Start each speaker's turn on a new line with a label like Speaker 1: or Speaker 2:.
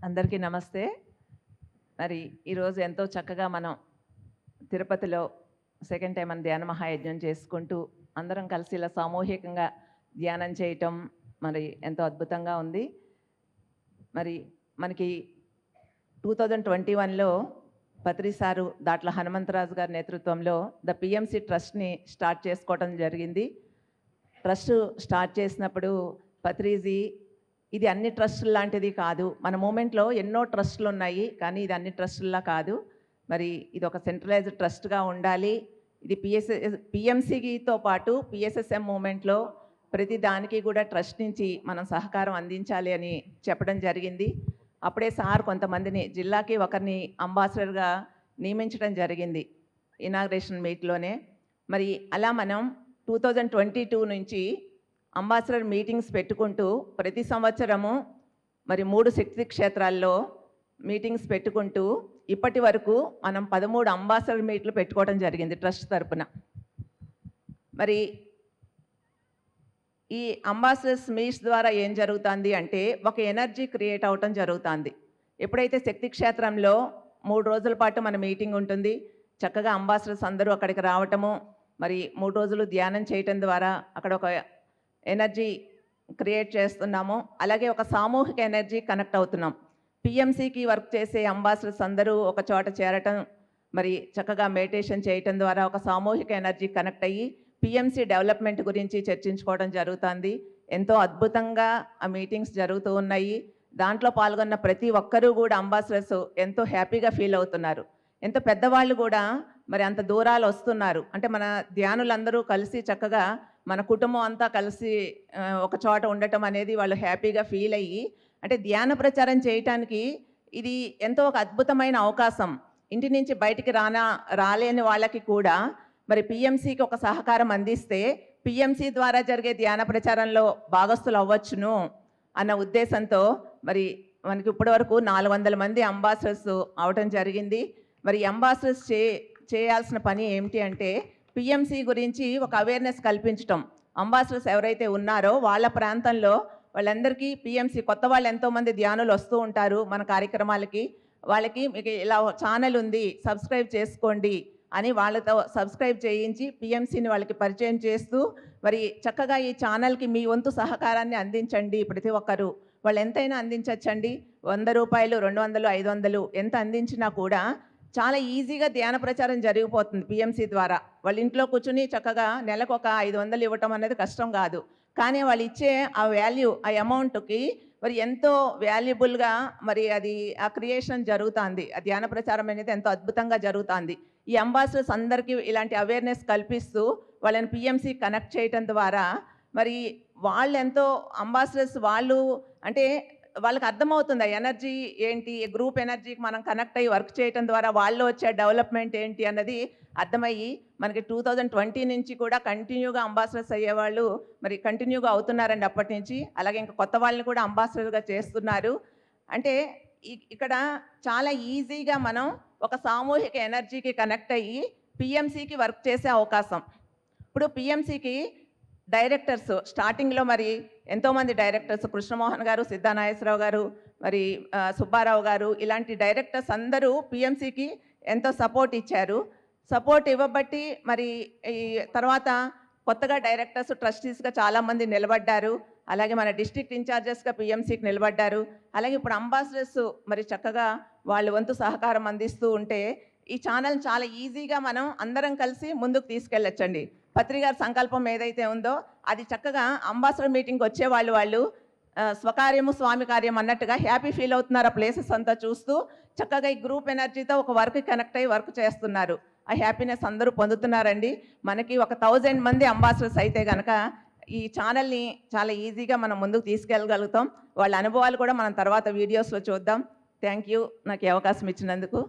Speaker 1: అందరికీ నమస్తే. మరి ఈరోజు ఎంతో చక్కగా మనం తిరుపతిలో సెకండ్ టైం మన ధ్యాన మహాయజ్ఞం చేసుకుంటూ అందరం కలిసి ఇలా సామూహికంగా ధ్యానం చేయటం మరి ఎంతో అద్భుతంగా ఉంది. మరి మనకి 2021లో పత్రి సారు దాట్ల హనుమంతరాజు గారి నేతృత్వంలో ద పిఎంసి ట్రస్ట్ని స్టార్ట్ చేసుకోవడం జరిగింది. ట్రస్ట్ స్టార్ట్ చేసినప్పుడు పత్రిజీ ఇది అన్ని ట్రస్టులు లాంటిది కాదు, మన మూమెంట్లో ఎన్నో ట్రస్టులు ఉన్నాయి కానీ ఇది అన్ని ట్రస్టుల్లా కాదు, మరి ఇది ఒక సెంట్రలైజ్డ్ ట్రస్ట్గా ఉండాలి, ఇది పిఎంసితో పాటు పిఎస్ఎస్ఎం మూమెంట్లో ప్రతి దానికి కూడా ట్రస్ట్ నుంచి మనం సహకారం అందించాలి అని చెప్పడం జరిగింది. అప్పుడే సార్ కొంతమందిని జిల్లాకి ఒకరిని అంబాసిడర్గా నియమించడం జరిగింది ఇనాగ్రేషన్ మీట్లోనే. మరి అలా మనం 2022 నుంచి అంబాసిడర్ మీటింగ్స్ పెట్టుకుంటూ ప్రతి సంవత్సరము మరి 3 శక్తి క్షేత్రాల్లో మీటింగ్స్ పెట్టుకుంటూ ఇప్పటి వరకు మనం 13 అంబాసిడర్ మీట్లు పెట్టుకోవడం జరిగింది ట్రస్ట్ తరపున. మరి ఈ అంబాసిడర్స్ మీట్స్ ద్వారా ఏం జరుగుతుంది అంటే ఒక ఎనర్జీ క్రియేట్ అవటం జరుగుతుంది. ఎప్పుడైతే శక్తి క్షేత్రంలో 3 రోజుల పాటు మన మీటింగ్ ఉంటుంది, చక్కగా అంబాసిడర్స్ అందరూ అక్కడికి రావటము, మరి 3 రోజులు ధ్యానం చేయటం ద్వారా అక్కడ ఒక ఎనర్జీ క్రియేట్ చేస్తున్నాము. అలాగే ఒక సామూహిక ఎనర్జీ కనెక్ట్ అవుతున్నాం. పిఎంసికి వర్క్ చేసే అంబాసిడర్స్ అందరూ ఒక చోట చేరటం, మరి చక్కగా మెడిటేషన్ చేయటం ద్వారా ఒక సామూహిక ఎనర్జీ కనెక్ట్ అయ్యి పిఎంసి డెవలప్మెంట్ గురించి చర్చించుకోవడం జరుగుతుంది. ఎంతో అద్భుతంగా ఆ మీటింగ్స్ జరుగుతూ ఉన్నాయి. దాంట్లో పాల్గొన్న ప్రతి ఒక్కరూ కూడా అంబాసిడర్స్ ఎంతో హ్యాపీగా ఫీల్ అవుతున్నారు. ఎంతో పెద్దవాళ్ళు కూడా మరి అంత దూరాలు వస్తున్నారు అంటే మన ధ్యానులందరూ కలిసి చక్కగా మన కుటుంబం అంతా కలిసి ఒక చోట ఉండటం అనేది వాళ్ళు హ్యాపీగా ఫీల్ అయ్యి, అంటే ధ్యాన ప్రచారం చేయటానికి ఇది ఎంతో ఒక అద్భుతమైన అవకాశం. ఇంటి నుంచి బయటికి రాలేని వాళ్ళకి కూడా మరి పిఎంసికి ఒక సహకారం అందిస్తే పిఎంసి ద్వారా జరిగే ధ్యాన ప్రచారంలో భాగస్థులు అవ్వచ్చును అన్న ఉద్దేశంతో మరి మనకి ఇప్పటి వరకు 400 మంది అంబాసిడర్స్ అవటం జరిగింది. మరి అంబాసిడర్స్ చేయాల్సిన పని ఏమిటి అంటే పిఎంసి గురించి ఒక అవేర్నెస్ కల్పించటం. అంబాసిడర్స్ ఎవరైతే ఉన్నారో వాళ్ళ ప్రాంతంలో వాళ్ళందరికీ పిఎంసి కొత్త వాళ్ళు ఎంతోమంది ధ్యానులు వస్తూ ఉంటారు మన కార్యక్రమాలకి, వాళ్ళకి మీకు ఇలా ఛానల్ ఉంది సబ్స్క్రైబ్ చేసుకోండి అని వాళ్ళతో సబ్స్క్రైబ్ చేయించి పిఎంసిని వాళ్ళకి పరిచయం చేస్తూ మరి చక్కగా ఈ ఛానల్కి మీ వంతు సహకారాన్ని అందించండి. ప్రతి ఒక్కరు వాళ్ళు ఎంతైనా అందించవచ్చండి, 100 రూపాయలు 200 500 ఎంత అందించినా కూడా చాలా ఈజీగా ధ్యాన ప్రచారం జరిగిపోతుంది పిఎంసి ద్వారా. వాళ్ళ ఇంట్లో కూర్చుని చక్కగా నెలకు ఒక 500 ఇవ్వటం అనేది కష్టం కాదు, కానీ వాళ్ళు ఇచ్చే ఆ వాల్యూ ఆ అమౌంట్కి మరి ఎంతో వాల్యుబుల్గా మరి అది ఆ క్రియేషన్ జరుగుతుంది. ఆ ధ్యాన ప్రచారం అనేది ఎంతో అద్భుతంగా జరుగుతుంది. ఈ అంబాసిడర్స్ అందరికీ ఇలాంటి అవేర్నెస్ కల్పిస్తూ వాళ్ళని పిఎంసి కనెక్ట్ చేయటం ద్వారా మరి వాళ్ళు ఎంతో అంబాసిడర్స్ వాళ్ళు అంటే వాళ్ళకి అర్థమవుతుంది ఆ ఎనర్జీ ఏంటి, గ్రూప్ ఎనర్జీకి మనం కనెక్ట్ అయ్యి వర్క్ చేయడం ద్వారా వాళ్ళు వచ్చే డెవలప్మెంట్ ఏంటి అన్నది అర్థమయ్యి మనకి 2020 నుంచి కూడా కంటిన్యూగా అంబాసిడర్స్ అయ్యేవాళ్ళు మరి కంటిన్యూగా అవుతున్నారండి అప్పటి నుంచి. అలాగే ఇంకా కొత్త వాళ్ళని కూడా అంబాసిడర్గా చేస్తున్నారు. అంటే ఇక్కడ చాలా ఈజీగా మనం ఒక సామూహిక ఎనర్జీకి కనెక్ట్ అయ్యి పిఎంసికి వర్క్ చేసే అవకాశం. ఇప్పుడు పిఎంసికి డైరెక్టర్స్ స్టార్టింగ్లో మరి ఎంతోమంది డైరెక్టర్స్ కృష్ణమోహన్ గారు, సిద్ధానాగేశ్వరరావు గారు, మరి సుబ్బారావు గారు ఇలాంటి డైరెక్టర్స్ అందరూ పిఎంసికి ఎంతో సపోర్ట్ ఇచ్చారు. సపోర్ట్ ఇవ్వబట్టి మరి ఈ తర్వాత కొత్తగా డైరెక్టర్స్ ట్రస్టీస్గా చాలామంది నిలబడ్డారు. అలాగే మన డిస్ట్రిక్ట్ ఇన్ఛార్జెస్గా పిఎంసికి నిలబడ్డారు. అలాగే ఇప్పుడు అంబాసిడర్స్ మరి చక్కగా వాళ్ళ వంతు సహకారం అందిస్తూ ఉంటే ఈ ఛానల్ చాలా ఈజీగా మనం అందరం కలిసి ముందుకు తీసుకెళ్ళొచ్చండి. పత్రి గారి సంకల్పం ఏదైతే ఉందో అది చక్కగా అంబాసిడర్ మీటింగ్కి వచ్చేవాళ్ళు వాళ్ళు స్వకార్యము స్వామి కార్యం అన్నట్టుగా హ్యాపీ ఫీల్ అవుతున్నారు. ఆ ప్లేసెస్ అంతా చూస్తూ చక్కగా ఈ గ్రూప్ ఎనర్జీతో ఒక వర్క్ కనెక్ట్ అయ్యి వర్క్ చేస్తున్నారు. ఆ హ్యాపీనెస్ అందరూ పొందుతున్నారండి. మనకి ఒక 1000 మంది అంబాసిడర్స్ అయితే కనుక ఈ ఛానల్ని చాలా ఈజీగా మనం ముందుకు తీసుకెళ్ళగలుగుతాం. వాళ్ళ అనుభవాలు కూడా మనం తర్వాత వీడియోస్లో చూద్దాం. థ్యాంక్ యూ నాకు ఈ అవకాశం ఇచ్చినందుకు.